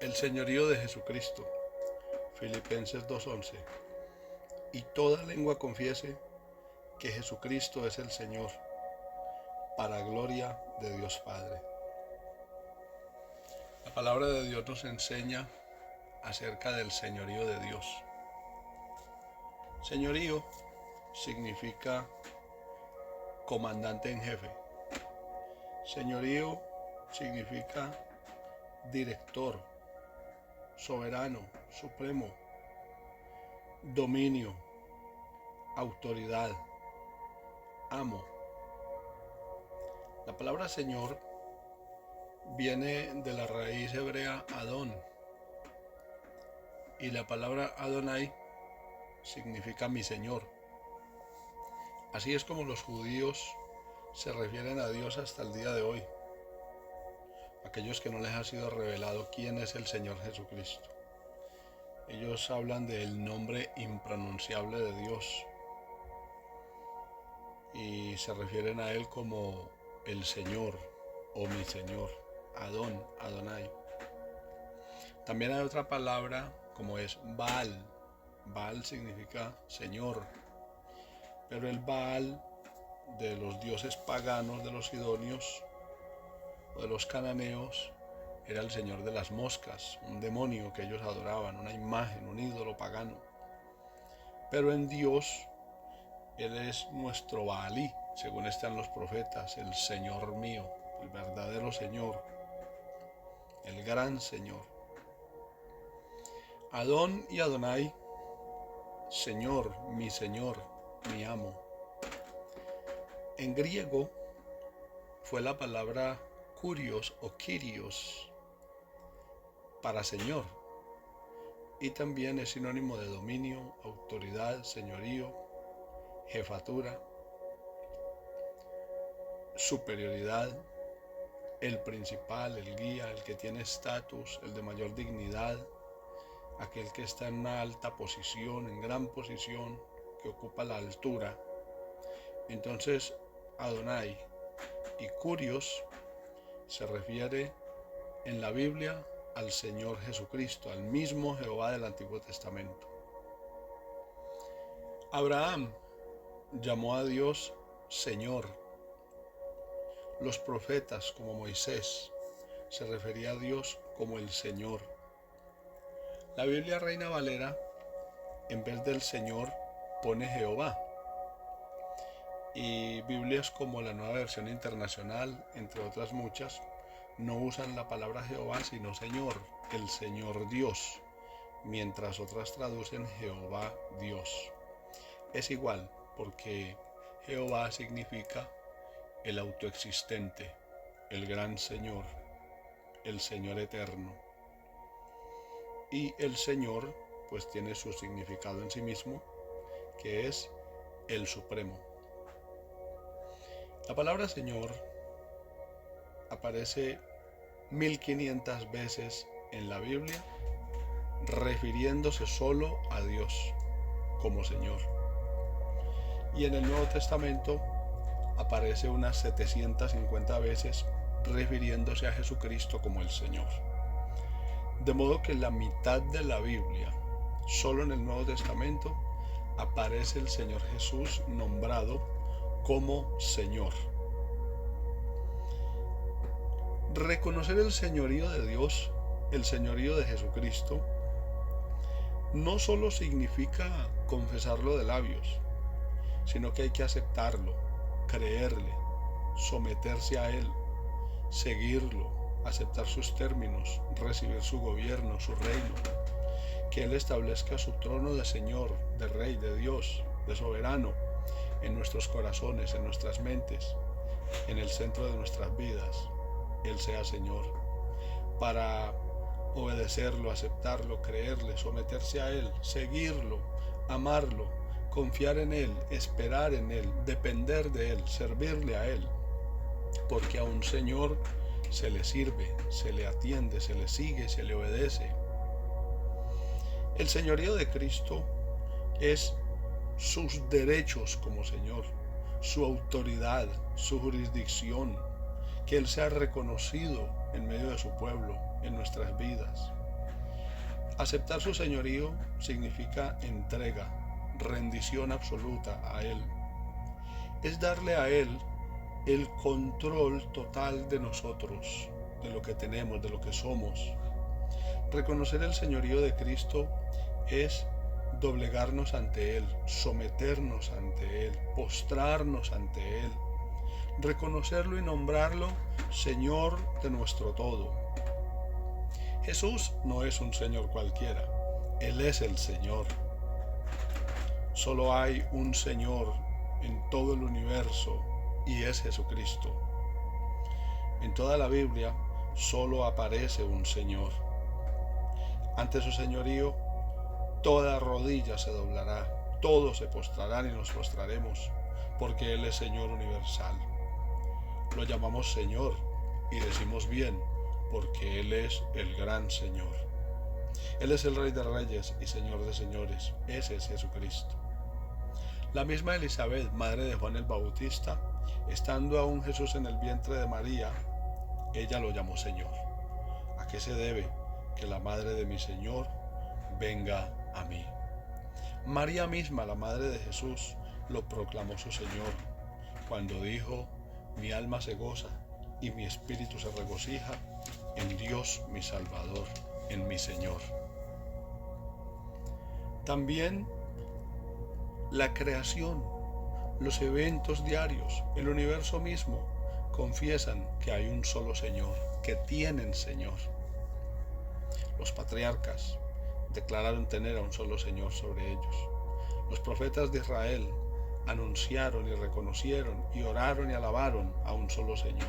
El señorío de Jesucristo. Filipenses 2:11. Y toda lengua confiese que Jesucristo es el Señor, para gloria de Dios Padre. La palabra de Dios nos enseña acerca del señorío de Dios. Señorío significa comandante en jefe. Señorío significa director, soberano, supremo, dominio, autoridad, amo. La palabra Señor viene de la raíz hebrea Adón, y la palabra Adonai significa mi Señor. Así es como los judíos se refieren a Dios hasta el día de hoy, aquellos que no les ha sido revelado quién es el Señor Jesucristo. Ellos hablan del nombre impronunciable de Dios y se refieren a Él como el Señor o mi Señor, Adón, Adonai. También hay otra palabra como es Baal. Baal significa Señor, pero el Baal de los dioses paganos, de los sidonios o de los cananeos, era el señor de las moscas, un demonio que ellos adoraban, una imagen, un ídolo pagano. Pero en Dios, Él es nuestro Baalí, según están los profetas, el Señor mío, el verdadero Señor, el gran Señor. Adón y Adonai, Señor, mi amo. En griego fue la palabra kurios o kyrios para Señor, y también es sinónimo de dominio, autoridad, señorío, jefatura, superioridad, el principal, el guía, el que tiene estatus, el de mayor dignidad, aquel que está en una alta posición, en gran posición, que ocupa la altura. Entonces, Adonai y Kurios se refiere en la Biblia al Señor Jesucristo, al mismo Jehová del Antiguo Testamento. Abraham llamó a Dios Señor. Los profetas, como Moisés, se refería a Dios como el Señor. La Biblia Reina Valera, en vez del Señor, pone Jehová. Y Biblias como la Nueva Versión Internacional, entre otras muchas, no usan la palabra Jehová sino Señor, el Señor Dios, mientras otras traducen Jehová Dios. Es igual, porque Jehová significa el autoexistente, el gran Señor, el Señor eterno. Y el Señor pues tiene su significado en sí mismo, que es el Supremo. La palabra Señor aparece 1500 veces en la Biblia, refiriéndose solo a Dios como Señor. Y en el Nuevo Testamento aparece unas 750 veces refiriéndose a Jesucristo como el Señor. De modo que la mitad de la Biblia, solo en el Nuevo Testamento, aparece el Señor Jesús nombrado como Señor. Reconocer el señorío de Dios, el señorío de Jesucristo, no solo significa confesarlo de labios, sino que hay que aceptarlo, creerle, someterse a Él, seguirlo, aceptar sus términos, recibir su gobierno, su reino, que Él establezca su trono de Señor, de Rey, de Dios, de soberano, en nuestros corazones, en nuestras mentes, en el centro de nuestras vidas. Él sea Señor, para obedecerlo, aceptarlo, creerle, someterse a Él, seguirlo, amarlo, confiar en Él, esperar en Él, depender de Él, servirle a Él, porque a un Señor se le sirve, se le atiende, se le sigue, se le obedece. El señorío de Cristo es sus derechos como Señor, su autoridad, su jurisdicción, que Él sea reconocido en medio de su pueblo, en nuestras vidas. Aceptar su señorío significa entrega, rendición absoluta a Él. Es darle a Él el control total de nosotros, de lo que tenemos, de lo que somos. Reconocer el señorío de Cristo es doblegarnos ante Él, someternos ante Él, postrarnos ante Él, reconocerlo y nombrarlo Señor de nuestro todo. Jesús no es un Señor cualquiera, Él es el Señor. Solo hay un Señor en todo el universo y es Jesucristo. En toda la Biblia solo aparece un Señor. Ante su señorío, toda rodilla se doblará, todos se postrarán y nos postraremos, porque Él es Señor universal. Lo llamamos Señor y decimos bien, porque Él es el gran Señor. Él es el Rey de Reyes y Señor de Señores. Ese es Jesucristo. La misma Elizabeth, madre de Juan el Bautista, estando aún Jesús en el vientre de María, ella lo llamó Señor. ¿A qué se debe que la madre de mi Señor venga a mí? María misma, la madre de Jesús, lo proclamó su Señor, cuando dijo: mi alma se goza y mi espíritu se regocija en Dios mi Salvador, en mi Señor. También la creación, los eventos diarios, el universo mismo, confiesan que hay un solo Señor, que tienen Señor. Los patriarcas declararon tener a un solo Señor sobre ellos. Los profetas de Israel anunciaron y reconocieron y oraron y alabaron a un solo Señor.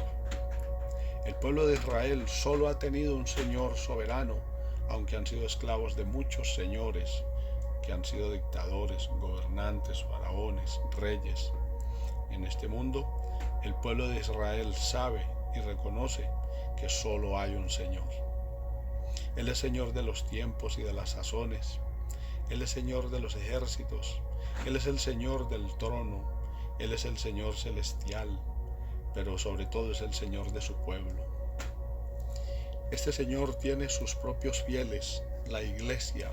El pueblo de Israel solo ha tenido un Señor soberano, aunque han sido esclavos de muchos señores, que han sido dictadores, gobernantes, faraones, reyes. En este mundo, el pueblo de Israel sabe y reconoce que solo hay un Señor. Él es Señor de los tiempos y de las sazones. Él es Señor de los ejércitos. Él es el Señor del trono. Él es el Señor celestial, pero sobre todo es el Señor de su pueblo. Este Señor tiene sus propios fieles, la iglesia.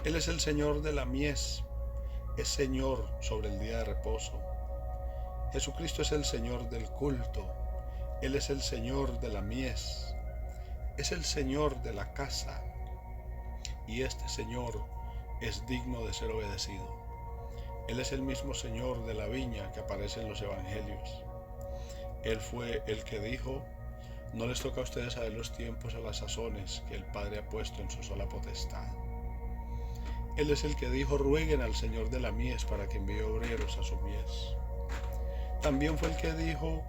Él es el Señor de la mies, es Señor sobre el día de reposo. Jesucristo es el Señor del culto. Él es el Señor de la mies. Es el Señor de la casa. Y este Señor es digno de ser obedecido. Él es el mismo Señor de la viña que aparece en los evangelios. Él fue el que dijo: no les toca a ustedes saber los tiempos o las sazones que el Padre ha puesto en su sola potestad. Él es el que dijo: rueguen al Señor de la mies para que envíe obreros a su mies. También fue el que dijo: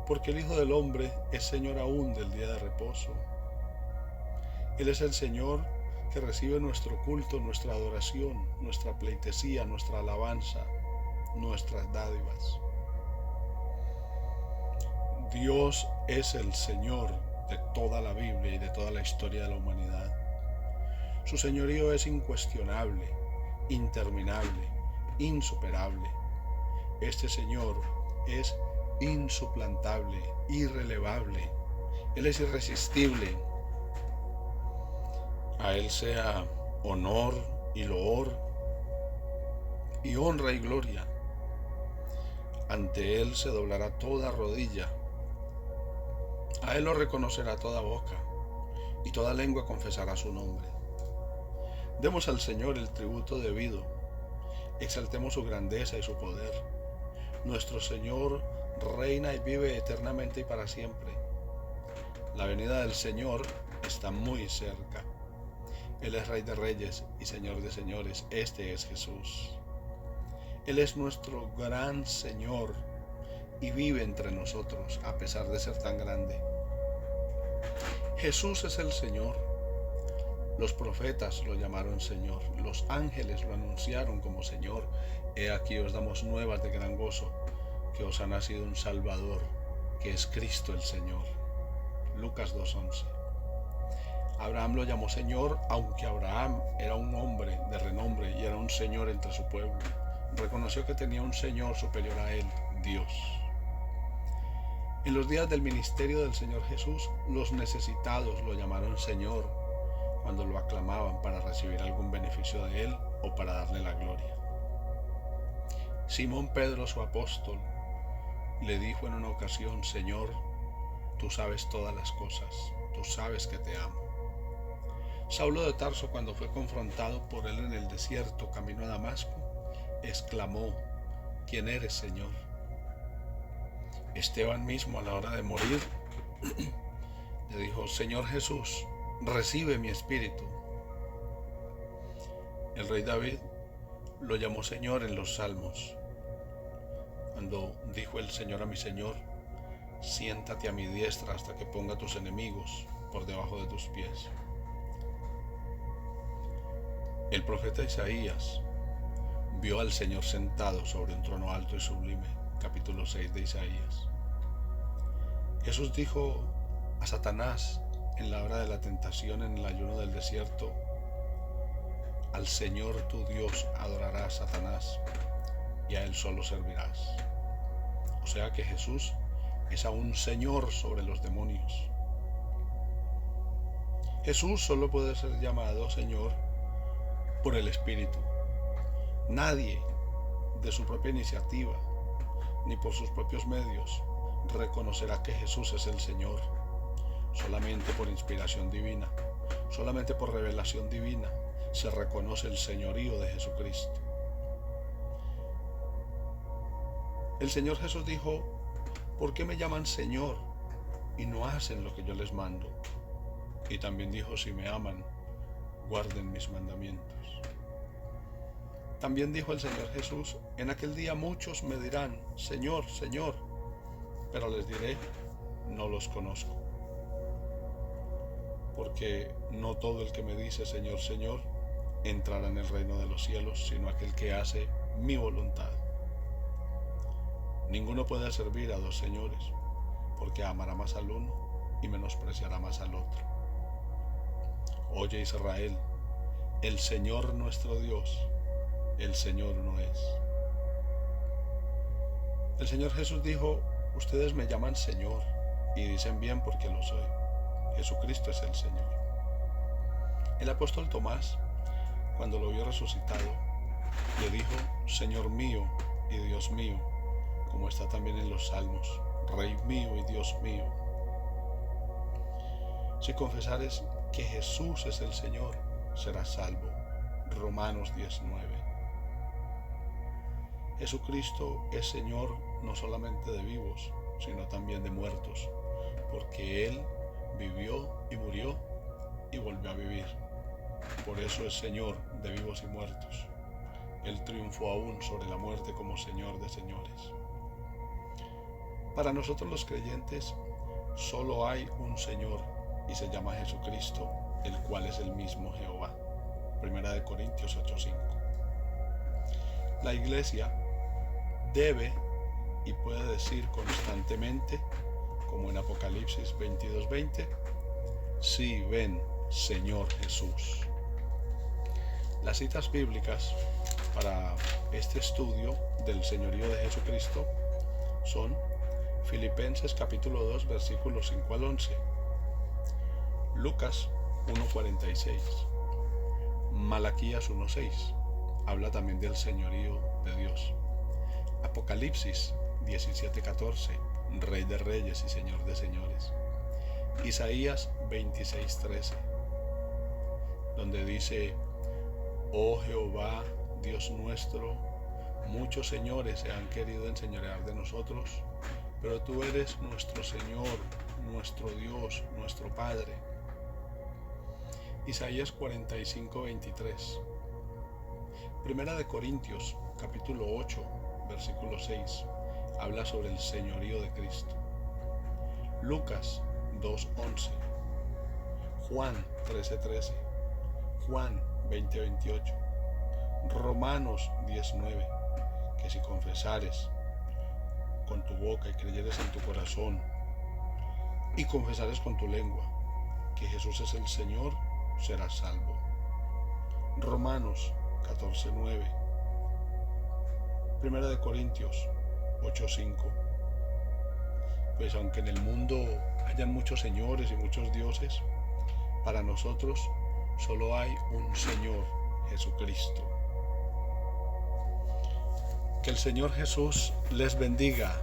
porque el Hijo del Hombre es Señor aún del día de reposo. Él es el Señor que recibe nuestro culto, nuestra adoración, nuestra pleitesía, nuestra alabanza, nuestras dádivas. Dios es el Señor de toda la Biblia y de toda la historia de la humanidad. Su señorío es incuestionable, interminable, insuperable. Este Señor es insuplantable, irrelevable. Él es irresistible. A Él sea honor y loor y honra y gloria. Ante Él se doblará toda rodilla. A Él lo reconocerá toda boca y toda lengua confesará su nombre. Demos al Señor el tributo debido. Exaltemos su grandeza y su poder. Nuestro Señor reina y vive eternamente y para siempre. La venida del Señor está muy cerca. Él es Rey de Reyes y Señor de Señores. Este es Jesús. Él es nuestro gran Señor y vive entre nosotros a pesar de ser tan grande. Jesús es el Señor. Los profetas lo llamaron Señor. Los ángeles lo anunciaron como Señor. He aquí os damos nuevas de gran gozo, que os ha nacido un Salvador, que es Cristo el Señor. Lucas 2:11. Abraham lo llamó Señor, aunque Abraham era un hombre de renombre y era un Señor entre su pueblo. Reconoció que tenía un Señor superior a él, Dios. En los días del ministerio del Señor Jesús, los necesitados lo llamaron Señor, cuando lo aclamaban para recibir algún beneficio de él o para darle la gloria. Simón Pedro, su apóstol, le dijo en una ocasión: Señor, tú sabes todas las cosas, tú sabes que te amo. Saulo de Tarso, cuando fue confrontado por él en el desierto camino a Damasco, exclamó: ¿Quién eres, Señor? Esteban mismo, a la hora de morir, le dijo: Señor Jesús, recibe mi espíritu. El rey David lo llamó Señor en los Salmos, cuando dijo el Señor a mi Señor: siéntate a mi diestra hasta que ponga a tus enemigos por debajo de tus pies. El profeta Isaías vio al Señor sentado sobre un trono alto y sublime, capítulo 6 de Isaías. Jesús dijo a Satanás en la hora de la tentación en el ayuno del desierto: al Señor tu Dios adorarás, Satanás, y a Él solo servirás. O sea que Jesús es aún Señor sobre los demonios. Jesús solo puede ser llamado Señor por el Espíritu. Nadie de su propia iniciativa ni por sus propios medios reconocerá que Jesús es el Señor. Solamente por inspiración divina, solamente por revelación divina se reconoce el señorío de Jesucristo. El Señor Jesús dijo: ¿por qué me llaman Señor y no hacen lo que yo les mando? Y también dijo: si me aman, guarden mis mandamientos. También dijo el Señor Jesús: en aquel día muchos me dirán: Señor, Señor, pero les diré: no los conozco. Porque no todo el que me dice Señor, Señor, entrará en el reino de los cielos, sino aquel que hace mi voluntad. Ninguno puede servir a dos señores, porque amará más al uno y menospreciará más al otro. Oye, Israel, el Señor nuestro Dios, el Señor no es. El Señor Jesús dijo: ustedes me llaman Señor, y dicen bien porque lo soy. Jesucristo es el Señor. El apóstol Tomás, cuando lo vio resucitado, le dijo: Señor mío y Dios mío, como está también en los Salmos: Rey mío y Dios mío. Si confesares que Jesús es el Señor, serás salvo. Romanos 19. Jesucristo es Señor no solamente de vivos, sino también de muertos, porque Él vivió y murió y volvió a vivir. Por eso es Señor de vivos y muertos. Él triunfó aún sobre la muerte como Señor de señores. Para nosotros los creyentes solo hay un Señor y se llama Jesucristo, el cual es el mismo Jehová. 1 Corintios 8:5. La Iglesia debe y puede decir constantemente, como en Apocalipsis 22:20, sí, ven, Señor Jesús. Las citas bíblicas para este estudio del señorío de Jesucristo son Filipenses capítulo 2 versículos 5 al 11, Lucas 1:46, Malaquías 1:6, habla también del señorío de Dios, Apocalipsis 17:14, Rey de reyes y Señor de señores, Isaías 26:13, donde dice: oh Jehová, Dios nuestro, muchos señores se han querido enseñorear de nosotros, pero tú eres nuestro Señor, nuestro Dios, nuestro Padre. Isaías 45:23. Primera de Corintios, capítulo 8, versículo 6, habla sobre el señorío de Cristo. Lucas 2:11, Juan 13:13, Juan 20:28, Romanos 10:9, que si confesares con tu boca y creyeres en tu corazón y confesares con tu lengua que Jesús es el Señor, serás salvo. Romanos 14:9, Primera de Corintios 8:5. Pues aunque en el mundo hayan muchos señores y muchos dioses, para nosotros solo hay un Señor, Jesucristo. Que el Señor Jesús les bendiga.